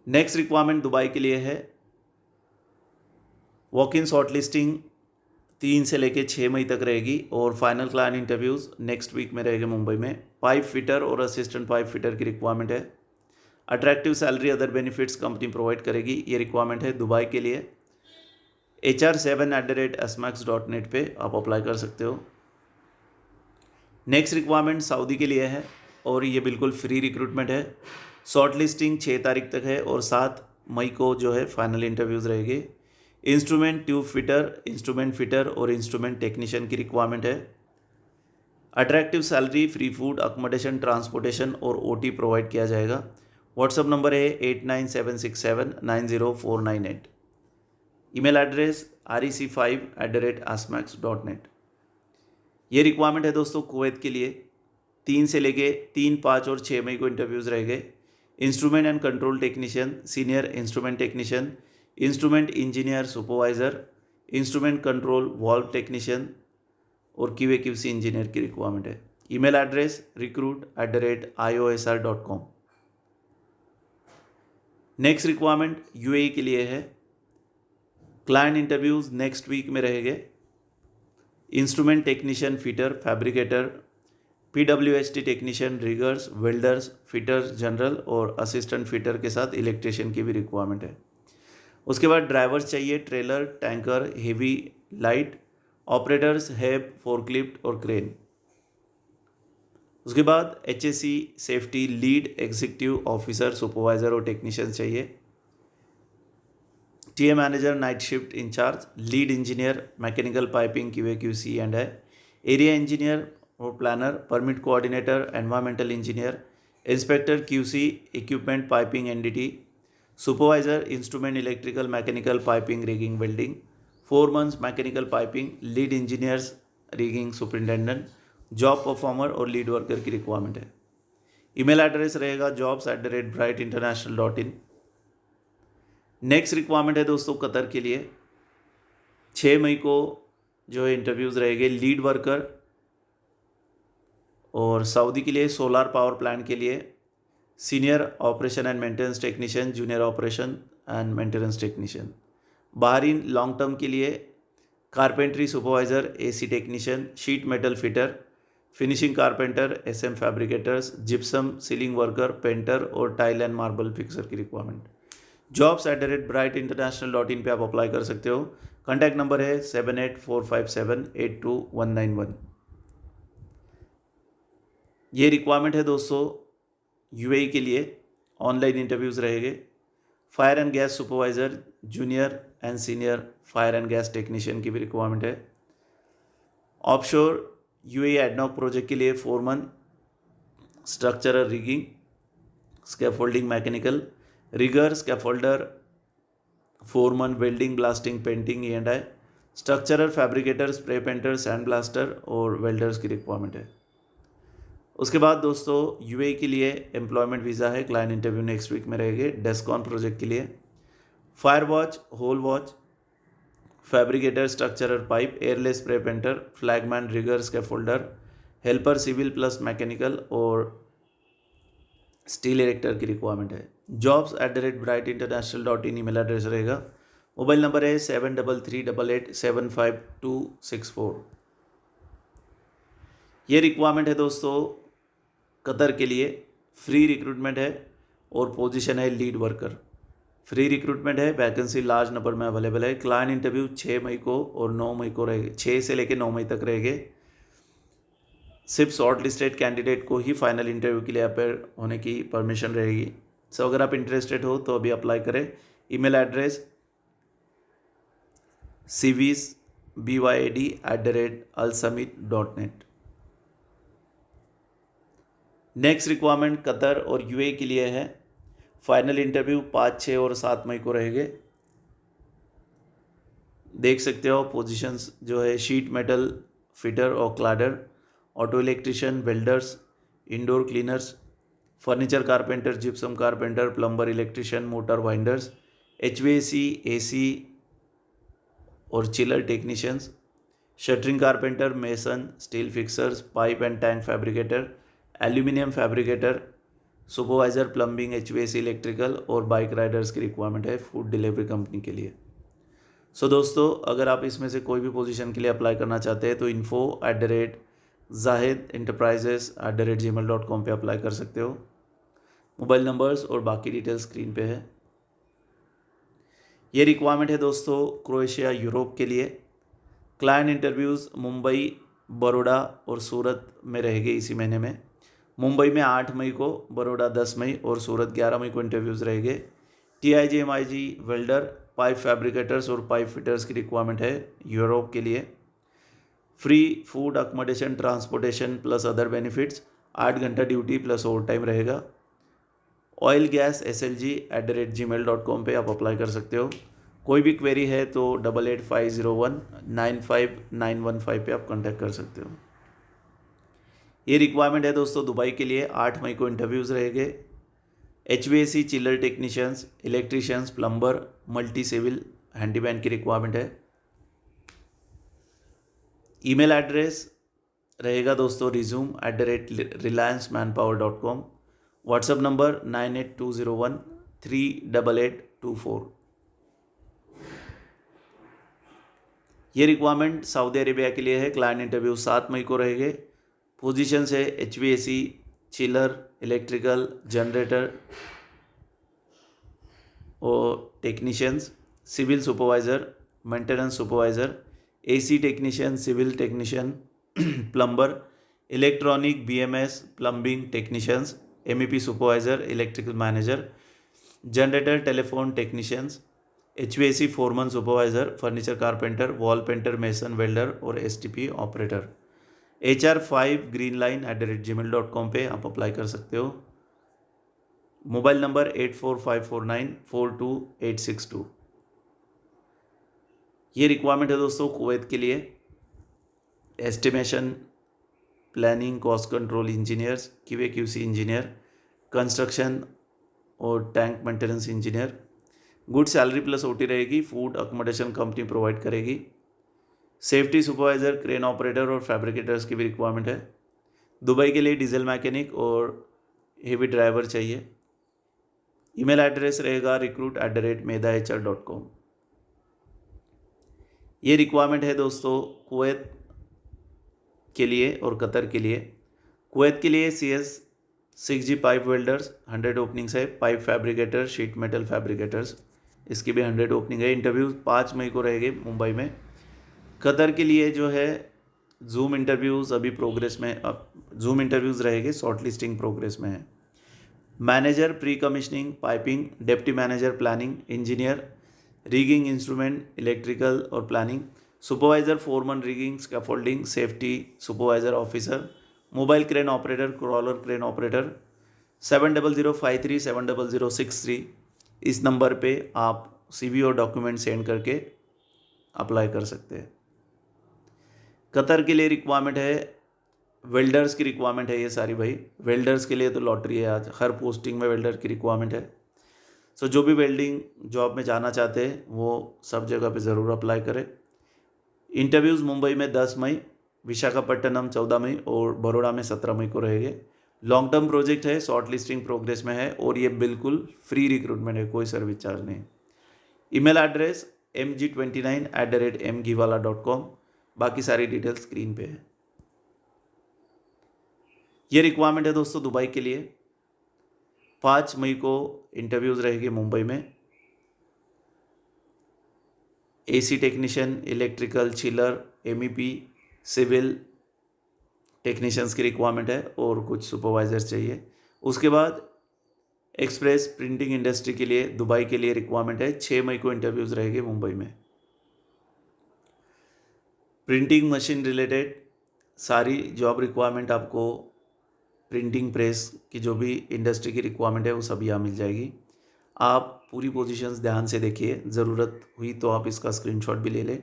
Next requirement Dubai के लिए है। वॉक इन शॉर्ट लिस्टिंग 3 से लेके 6 मई तक रहेगी और final client interviews next week में रहेंगे मुंबई में। पाइप फिटर और असिस्टेंट पाइप फिटर की रिक्वायरमेंट है। Attractive salary, other benefits company provide करेगी। ये रिक्वायरमेंट है दुबई के लिए। hr7@asmax.net पे आप अप्लाई कर सकते हो। नेक्स्ट रिक्वायरमेंट सऊदी के लिए है और ये बिल्कुल फ्री रिक्रूटमेंट है। शॉर्ट लिस्टिंग 6 तारीख तक है और 7 मई को जो है फाइनल इंटरव्यूज़ रहेंगे। Instrument tube fitter, instrument fitter और इंस्ट्रूमेंट टेक्नीशियन की रिक्वायरमेंट है। Attractive salary, free food, accommodation, transportation और ओटी प्रोवाइड किया जाएगा। व्हाट्सएप नंबर है 8976790498। Email address rec5@asmax.net। ये रिक्वायरमेंट है दोस्तों कुवैत के लिए। 3 से लेके 3, 5 और 6 मई को इंटरव्यूज़ रहेंगे। Instrument and control technician, senior instrument technician, instrument engineer supervisor, instrument control valve technician और QA/QC इंजीनियर की रिक्वायरमेंट है। Email address recruit@iosr.com। Next requirement UAE के लिए है। क्लाइंट इंटरव्यूज़ नेक्स्ट वीक में रहेंगे। Instrument technician, fitter, fabricator, PWHT technician, riggers, welders, fitters general और assistant fitter के साथ इलेक्ट्रिशियन की भी रिक्वायरमेंट है। उसके बाद ड्राइवर्स चाहिए, trailer, tanker, heavy, light, operators, hiab, forklift और क्रेन। उसके बाद HSE safety, lead executive officer, supervisor और टेक्नीशियन चाहिए। TA manager, night shift incharge, lead engineer, mechanical piping, QA/QC and है, एरिया इंजीनियर और planner, permit coordinator, environmental engineer, inspector QC, equipment piping NDT, supervisor, instrument electrical, mechanical piping, rigging, welding, 4 months mechanical piping, lead engineers, rigging superintendent, job performer और lead worker की requirement है। Email address रहेगा jobs@brightinternational.in। Next requirement है दोस्तों Qatar के लिए। 6 मई को जो है इंटरव्यूज़ रहेंगे। लीड वर्कर और सऊदी के लिए सोलार पावर प्लांट के लिए senior operation and maintenance technician, junior operation and maintenance technician. बाहरी लॉन्ग टर्म के लिए carpentry supervisor, AC technician, sheet metal fitter, finishing carpenter, SM fabricators, gypsum ceiling worker, painter और tile and marble fixer की requirement. jobs@brightinternational.in पे आप apply कर सकते हो। कॉन्टैक्ट नंबर है 7845782191। ये रिक्वायरमेंट है दोस्तों यूएई के लिए। ऑनलाइन इंटरव्यूज़ रहेंगे। Fire and gas supervisor, junior and senior fire and gas technician की भी रिक्वायरमेंट है। ऑफशोर यूएई एडनॉक प्रोजेक्ट के लिए foreman, structural rigging, scaffolding mechanical, rigger, scaffolder, foreman, welding, blasting, painting, E&I, structural fabricator, spray painter, sand blaster और welders की requirement है। उसके बाद दोस्तों यूएई के लिए एम्प्लॉयमेंट वीज़ा है। क्लाइंट इंटरव्यू नेक्स्ट वीक में रहेंगे। डेस्कॉन प्रोजेक्ट के लिए fire watch, hole watch, fabricator, structural pipe, airless spray painter, flagman, rigger, scaffolder, helper civil plus mechanical और स्टील इरेक्टर की रिक्वायरमेंट है। jobs@brightinternational.in ईमेल एड्रेस रहेगा। Mobile number है 7338875264। ये रिक्वायरमेंट है दोस्तों कतर के लिए। फ्री रिक्रूटमेंट है और पोजीशन है लीड वर्कर। फ्री रिक्रूटमेंट है, वैकेंसी लार्ज नंबर में अवेलेबल है। क्लाइंट इंटरव्यू 6 मई को और 9 मई को रहेंगे। 6 से लेकर 9 मई तक रहेंगे। सिर्फ शॉर्ट लिस्टेड कैंडिडेट को ही फाइनल इंटरव्यू के लिए अपेयर होने की परमिशन रहेगी। सो अगर आप इंटरेस्टेड हो तो अभी अप्लाई करें। Email address cvsbyd@alsummit.net। Next requirement Qatar और यूएई के लिए है। फाइनल इंटरव्यू 5, 6 और 7 मई को रहेंगे। देख सकते हो पोजीशंस जो है शीट मेटल फिटर और cladder, auto electrician, welders, indoor cleaners, furniture carpenter, gypsum carpenter, plumber, electrician, motor winders, HVAC, AC और chiller technicians, shuttering carpenter, mason, steel fixers, pipe and tank fabricator, aluminium fabricator, supervisor, plumbing, HVAC, electrical और bike riders की requirement है food delivery company के लिए। सो दोस्तों अगर आप इसमें से कोई भी पोजीशन के लिए अप्लाई करना चाहते हैं तो info@zahidenterprises@gmail.com पे अप्लाई कर सकते हो। मोबाइल नंबर्स और बाकी डिटेल्स स्क्रीन पे है। ये रिक्वायरमेंट है दोस्तों क्रोएशिया यूरोप के लिए। क्लाइंट इंटरव्यूज़ मुंबई, बड़ौदा और सूरत में रहेंगे इसी महीने में। मुंबई में 8 मई को, बड़ौदा 10 मई और सूरत 11 मई को इंटरव्यूज़ रहेंगे। TIG, MIG, welder, pipe fabricators और पाइप फिटर्स की रिक्वायरमेंट है यूरोप के लिए। Free food, accommodation, transportation plus other benefits, 8 घंटा ड्यूटी प्लस ओवर टाइम रहेगा। ऑयल गैस slg@gmail.com पे आप अप्लाई कर सकते हो। कोई भी क्वेरी है तो 8850195915 पे आप कांटेक्ट कर सकते हो। ये रिक्वायरमेंट है दोस्तों दुबई के लिए। 8 मई को इंटरव्यूज़ रहेंगे। HVAC, chiller technicians, electricians, plumber, multi civil, handyman की रिक्वायरमेंट है। ईमेल एड्रेस रहेगा दोस्तों resume@reliancemanpower.com। WhatsApp number 9820138824। ये रिक्वायरमेंट सऊदी अरेबिया के लिए है। क्लाइंट इंटरव्यू 7 मई को रहेंगे। पोजीशन है HVAC, चिलर, इलेक्ट्रिकल, जनरेटर और technicians, civil supervisor, maintenance supervisor, AC technician, civil technician, plumber, electronic, BMS, plumbing technicians, MEP supervisor, electrical manager, generator, telephone technicians, HVAC foreman supervisor, furniture carpenter, wall painter, mason, welder और STP operator. HR5greenline@gmail.com पे आप apply कर सकते हो। Mobile number 8454942862। ये requirement है दोस्तों Kuwait के लिए। Estimation, planning, cost control engineers, QA/QC engineer, construction और tank maintenance engineer. Good salary plus OT रहेगी। फूड अकोमोडेशन कंपनी प्रोवाइड करेगी। सेफ्टी सुपरवाइज़र, क्रेन ऑपरेटर और फैब्रिकेटर्स की भी रिक्वायरमेंट है। दुबई के लिए डीजल मैकेनिक और हेवी ड्राइवर चाहिए। ईमेल एड्रेस रहेगा recruit@medahr.com। ये रिक्वायरमेंट है दोस्तों कुवैत के लिए और कतर के लिए। कुवैत के लिए CS6G पाइप वेल्डर्स 100 ओपनिंग्स है, pipe fabricator, sheet metal fabricators, इसकी भी 100 ओपनिंग है। इंटरव्यू 5 मई को रहेंगे मुंबई में। कतर के लिए जो है जूम इंटरव्यूज़ अभी प्रोग्रेस में, अब जूम इंटरव्यूज़ रहेंगे, शॉर्ट लिस्टिंग प्रोग्रेस में है। Manager pre commissioning piping, deputy manager planning, engineer rigging instrument electrical और planning, supervisor foreman rigging scaffolding safety supervisor officer, mobile crane operator, crawler crane operator. 7005370063 इस number पे आप CV और document send करके apply कर सकते हैं। कतर के लिए रिक्वायरमेंट है, वेल्डर्स की रिक्वायरमेंट है ये सारी भाई। वेल्डर्स के लिए तो लॉटरी है आज, हर पोस्टिंग में वेल्डर की रिक्वायरमेंट है। सो जो भी वेल्डिंग जॉब में जाना चाहते हैं वो सब जगह पे ज़रूर अप्लाई करें। इंटरव्यूज़ मुंबई में 10 मई, विशाखापट्टनम 14 मई और बड़ौदा में 17 मई को रहेंगे। लॉन्ग टर्म प्रोजेक्ट है, शॉर्ट लिस्टिंग प्रोग्रेस में है और ये बिल्कुल फ्री रिक्रूटमेंट है, कोई सर्विस चार्ज नहीं। Email address mg29@mgiwala.com। बाकी सारी डिटेल्स स्क्रीन पे है। ये रिक्वायरमेंट है दोस्तों दुबई के लिए। 5 मई को इंटरव्यूज़ रहेगी मुंबई में। AC technician, electrical, chiller, MEP, civil technicians की रिक्वायरमेंट है और कुछ सुपरवाइजर्स चाहिए। उसके बाद एक्सप्रेस प्रिंटिंग इंडस्ट्री के लिए दुबई के लिए रिक्वायरमेंट है। 6 मई को इंटरव्यूज़ रहेंगे मुंबई में। प्रिंटिंग मशीन रिलेटेड सारी जॉब रिक्वायरमेंट आपको, प्रिंटिंग प्रेस की जो भी इंडस्ट्री की रिक्वायरमेंट है वो सब यहाँ मिल जाएगी। आप पूरी पोजीशंस ध्यान से देखिए, ज़रूरत हुई तो आप इसका स्क्रीनशॉट भी ले लें।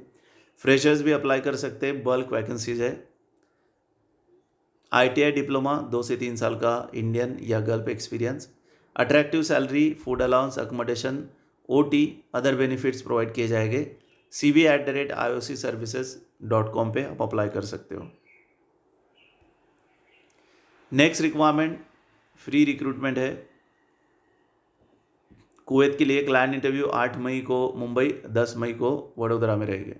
फ्रेशर्स भी अप्लाई कर सकते हैं, बल्क वैकेंसीज है। ITI डिप्लोमा 2 से 3 साल का इंडियन या gulf experience. Attractive salary, food allowance, accommodation, OT, other benefits provide किए जाएंगे। cv@iocservices.com पे आप अप्लाई कर सकते हो। नेक्स्ट रिक्वायरमेंट फ्री रिक्रूटमेंट है कुवैत के लिए। क्लाइंट इंटरव्यू 8 मई को मुंबई, 10 मई को वडोदरा में रहेंगे।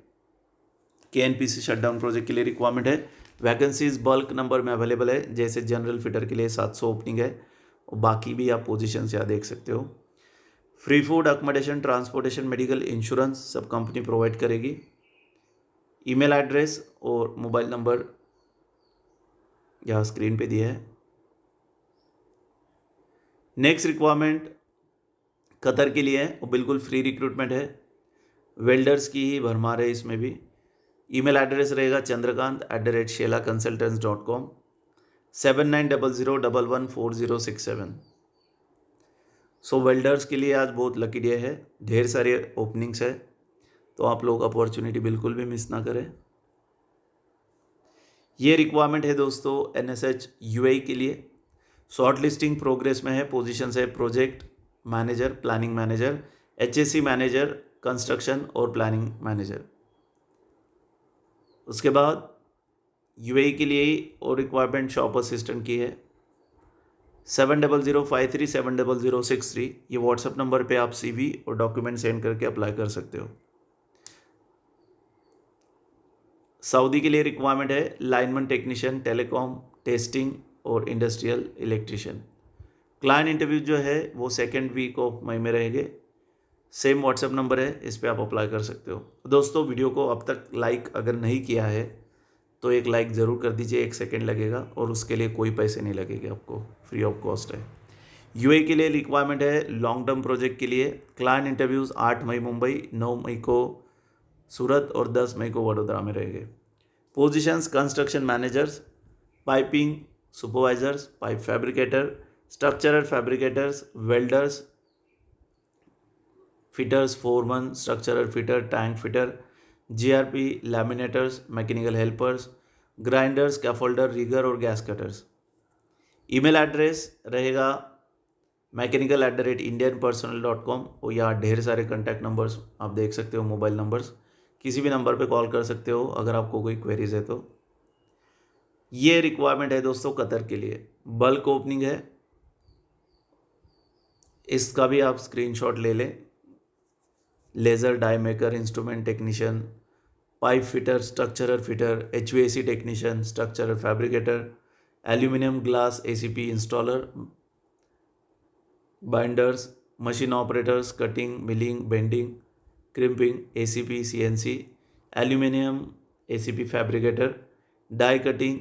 KNPC शटडाउन प्रोजेक्ट के लिए रिक्वायरमेंट है। वैकेंसीज बल्क नंबर में अवेलेबल है, जैसे जनरल फिटर के लिए 700 ओपनिंग है और बाकी भी आप पोजीशन यहाँ देख सकते हो। Free food, accommodation, transportation, medical, insurance सब कंपनी प्रोवाइड करेगी। ईमेल एड्रेस और मोबाइल नंबर यहाँ स्क्रीन पे दिया है। नेक्स्ट रिक्वायरमेंट कतर के लिए है और बिल्कुल फ्री रिक्रूटमेंट है। वेल्डर्स की ही भरमार है इसमें भी। ईमेल एड्रेस रहेगा chandrakant@shelaconsultants.com, 7900114067। सो वेल्डर्स के लिए आज बहुत लकी डे है, ढेर सारे ओपनिंग्स है, तो आप लोग अपॉर्चुनिटी बिल्कुल भी मिस ना करें। ये रिक्वायरमेंट है दोस्तों NSH UAE के लिए। शॉर्ट लिस्टिंग प्रोग्रेस में है। पोजीशंस है project manager, planning manager, HSC manager, construction और प्लानिंग मैनेजर। उसके बाद UAE के लिए और रिक्वायरमेंट शॉप असिस्टेंट की है। 7005370063 ये व्हाट्सएप नंबर पे आप CV और डॉक्यूमेंट सेंड करके अप्लाई कर सकते हो। सऊदी के लिए रिक्वायरमेंट है लाइनमैन टेक्नीशियन, टेलीकॉम, टेस्टिंग और इंडस्ट्रियल इलेक्ट्रिशियन। क्लाइंट इंटरव्यू जो है वो 2nd वीक ऑफ मई में रहेंगे। सेम व्हाट्सएप नंबर है, इस पर आप अप्लाई कर सकते हो। दोस्तों वीडियो को अब तक लाइक अगर नहीं किया है तो एक लाइक ज़रूर कर दीजिए, 1 सेकेंड लगेगा और उसके लिए कोई पैसे नहीं लगेंगे आपको, फ्री ऑफ कॉस्ट है। UAE के लिए रिक्वायरमेंट है लॉन्ग टर्म प्रोजेक्ट के लिए। क्लाइंट इंटरव्यूज़ 8 मई मुंबई, 9 मई को सूरत और 10 मई को वडोदरा में रहेंगे। Positions construction managers, piping supervisors, pipe fabricator, structural fabricators, welders, fitters, foreman, structural fitter, tank fitter, GRP, laminators, mechanical helpers, grinders, scaffolder, rigger और गैस कटर्स। ईमेल एड्रेस रहेगा mechanical@indianpersonal.com और यहाँ ढेर सारे कॉन्टैक्ट नंबर्स आप देख सकते हो, मोबाइल नंबर्स, किसी भी नंबर पे कॉल कर सकते हो अगर आपको कोई क्वेरीज है तो। ये रिक्वायरमेंट है दोस्तों कतर के लिए, बल्क ओपनिंग है। इसका भी आप स्क्रीनशॉट ले लें। Laser die maker, instrument technician, pipe fitter, structural fitter, HVAC technician, structural fabricator, aluminium glass ACP installer, binders, machine operators, cutting, milling, bending, crimping, ACP CNC, aluminium ACP fabricator, die cutting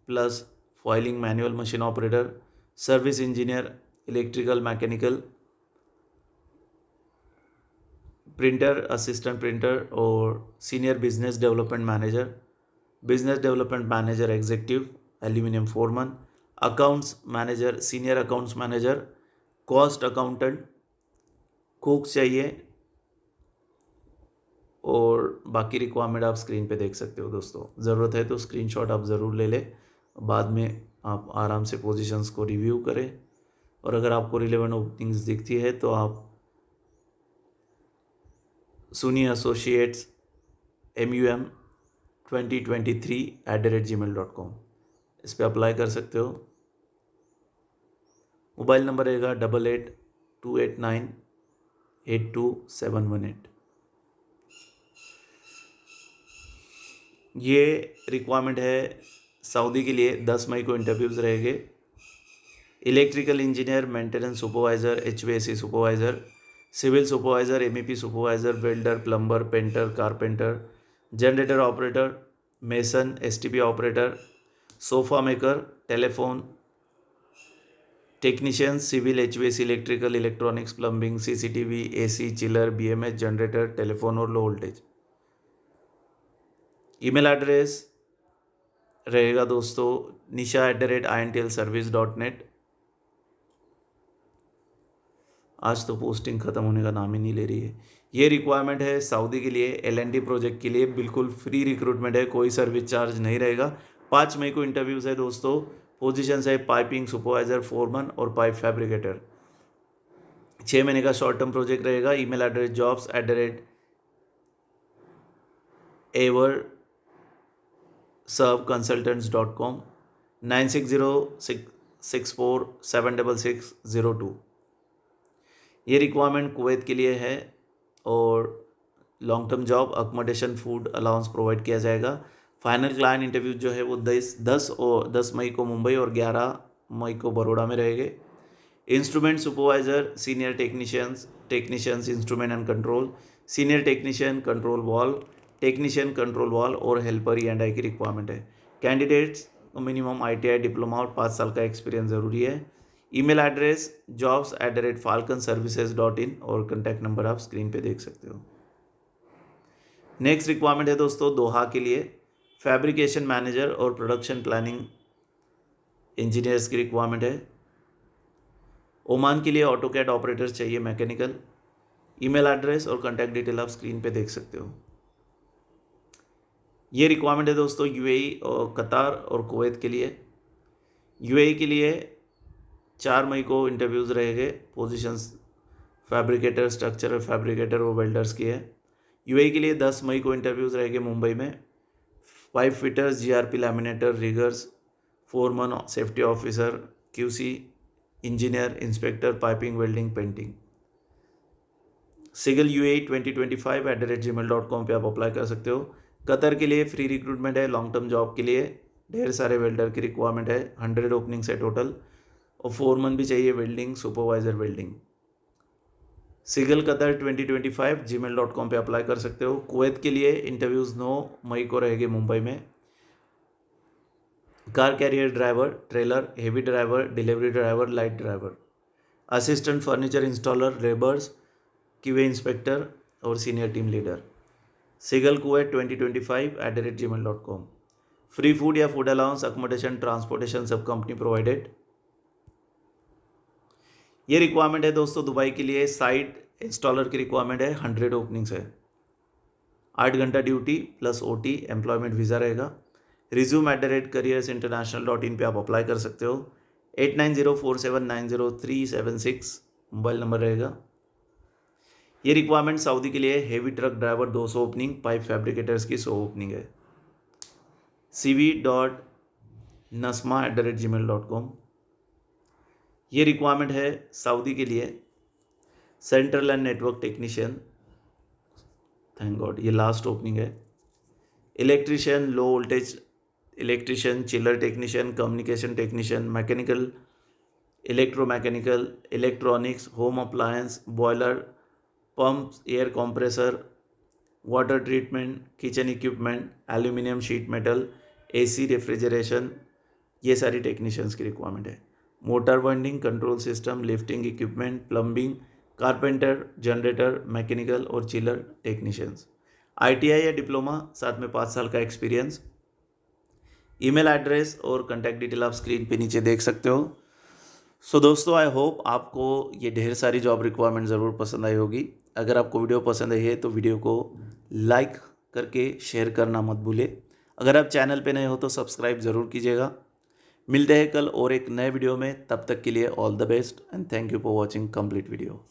plus foiling, manual machine operator, service engineer, electrical mechanical, printer, assistant printer और senior business development manager executive, aluminium foreman, accounts manager, senior accounts manager, cost accountant, cook चाहिए। और बाकी requirement आप screen पे देख सकते हो दोस्तों। ज़रूरत है तो स्क्रीनशॉट आप ज़रूर ले लें, बाद में आप आराम से पोजीशंस को रिव्यू करें। और अगर आपको रिलेवेंट ओपनिंग्स दिखती है तो आप सुनी एसोसिएट्स MUM2023@gmail.com इस पर अप्लाई कर सकते हो। मोबाइल नंबर रहेगा 8828982718। ये रिक्वायरमेंट है सऊदी के लिए। 10 मई को इंटरव्यूज़ रहेंगे। Electrical engineer, maintenance supervisor, HVAC supervisor, civil supervisor, MEP supervisor, welder, plumber, painter, carpenter, generator operator, mason, STP operator, sofa maker, telephone technician, civil, HVAC, electrical, electronics, plumbing, CCTV, AC, chiller, BMS, generator, telephone और low voltage. Email address रहेगा दोस्तों nisha@intelservice.net। आज तो posting ख़त्म होने का नाम ही नहीं ले रही है। ये रिक्वायरमेंट है सऊदी के लिए, LNT प्रोजेक्ट के लिए। बिल्कुल फ्री रिक्रूटमेंट है, कोई सर्विस चार्ज नहीं रहेगा। 5 मई को इंटरव्यूज़ है दोस्तों। पोजीशंस है पाइपिंग सुपरवाइज़र, फोरमन और पाइप फैब्रिकेटर। 6 महीने का शॉर्ट टर्म प्रोजेक्ट रहेगा। Email address jobs@averservconsultants.com, 960664766602। ये रिक्वायरमेंट कुवैत के लिए है और long term job, accommodation, food allowance provide किया जाएगा। फाइनल क्लाइंट इंटरव्यू जो है वो 10 मई को मुंबई और 11 मई को बड़ौदा में रहेंगे। Instrument supervisor, senior technicians instrument and control, senior technician control wall, technician control wall और हेल्पर E&I की रिक्वायरमेंट है। कैंडिडेट्स मिनिमम ITI डिप्लोमा और 5 साल का एक्सपीरियंस ज़रूरी है। ईमेल एड्रेस jobs@falconservices.in और कॉन्टैक्ट नंबर आप स्क्रीन पे देख सकते हो। नेक्स्ट रिक्वायरमेंट है दोस्तों दोहा के लिए, फैब्रिकेशन मैनेजर और प्रोडक्शन प्लानिंग इंजीनियर्स की रिक्वायरमेंट है। ओमान के लिए ऑटोकैड ऑपरेटर चाहिए, मैकेनिकल। ईमेल एड्रेस और कॉन्टैक्ट डिटेल आप स्क्रीन पे देख सकते हो। ये रिक्वायरमेंट है दोस्तों UAE और कतार और कुवैत के लिए। UAE के लिए 4 मई को इंटरव्यूज़ रहेंगे। पोजीशंस फैब्रिकेटर, स्ट्रक्चरल फैब्रिकेटर और वेल्डर्स की है। UAE के लिए 10 मई को इंटरव्यूज़ रहेंगे मुंबई में। Pipe fitters, GRP laminator, riggers, foreman, safety officer, QC engineer, inspector, piping, welding, painting. सिगल UAE 2025@gmail.com पे आप अप्लाई कर सकते हो। कतर के लिए फ्री रिक्रूटमेंट है। लॉन्ग टर्म जॉब के लिए ढेर सारे वेल्डर की रिक्वायरमेंट है। 100 ओपनिंग्स है टोटल और फोरमन भी चाहिए, वेल्डिंग सुपरवाइज़र, वेल्डिंग। सिगल कतर 2025 gmail.com पे अप्लाई कर सकते हो। कुवैत के लिए इंटरव्यूज़ 9 मई को रहेंगे मुंबई में। Car carrier driver, trailer, heavy driver, delivery driver, light driver, assistant furniture installer, labours, QA inspector और सीनियर टीम लीडर। सिगल कुवैत 2025@gmail.com। फ्री फूड या फूड अलाउंस, अकोमोडेशन, ट्रांसपोर्टेशन सब कंपनी प्रोवाइडेड। ये रिक्वायरमेंट है दोस्तों दुबई के लिए। Site installer की रिक्वायरमेंट है। 100 ओपनिंग्स है। 8 घंटा duty plus OT, employment visa रहेगा। resume@careersinternational.in पे आप अप्लाई कर सकते हो। 8904790376 मोबाइल नंबर रहेगा। ये रिक्वायरमेंट सऊदी के लिए heavy truck driver 200 opening, pipe fabricators की 100 ओपनिंग है। cv.nasma@gmail.com। ये रिक्वायरमेंट है सऊदी के लिए। Central and network technician, thank God ये लास्ट ओपनिंग है। Electrician, low voltage electrician, chiller technician, communication technician, mechanical, electromechanical, electronics, home appliance, boiler, pumps, air compressor, water treatment, kitchen equipment, aluminium sheet metal, AC, refrigeration, ये सारी technicians की requirement है। Motor winding, control system, lifting equipment, plumbing, carpenter, generator, mechanical और chiller technicians. ITI या diploma, साथ में 5 साल का एक्सपीरियंस। ईमेल एड्रेस और कॉन्टैक्ट डिटेल आप स्क्रीन पे नीचे देख सकते हो। सो दोस्तों, आई होप आपको ये ढेर सारी जॉब रिक्वायरमेंट ज़रूर पसंद आई होगी। अगर आपको वीडियो पसंद आई है तो वीडियो को लाइक करके शेयर करना मत भूलें। अगर आप चैनल पे नए हो तो सब्सक्राइब ज़रूर कीजिएगा। मिलते हैं कल और एक नए वीडियो में, तब तक के लिए all the best and thank you for watching complete video.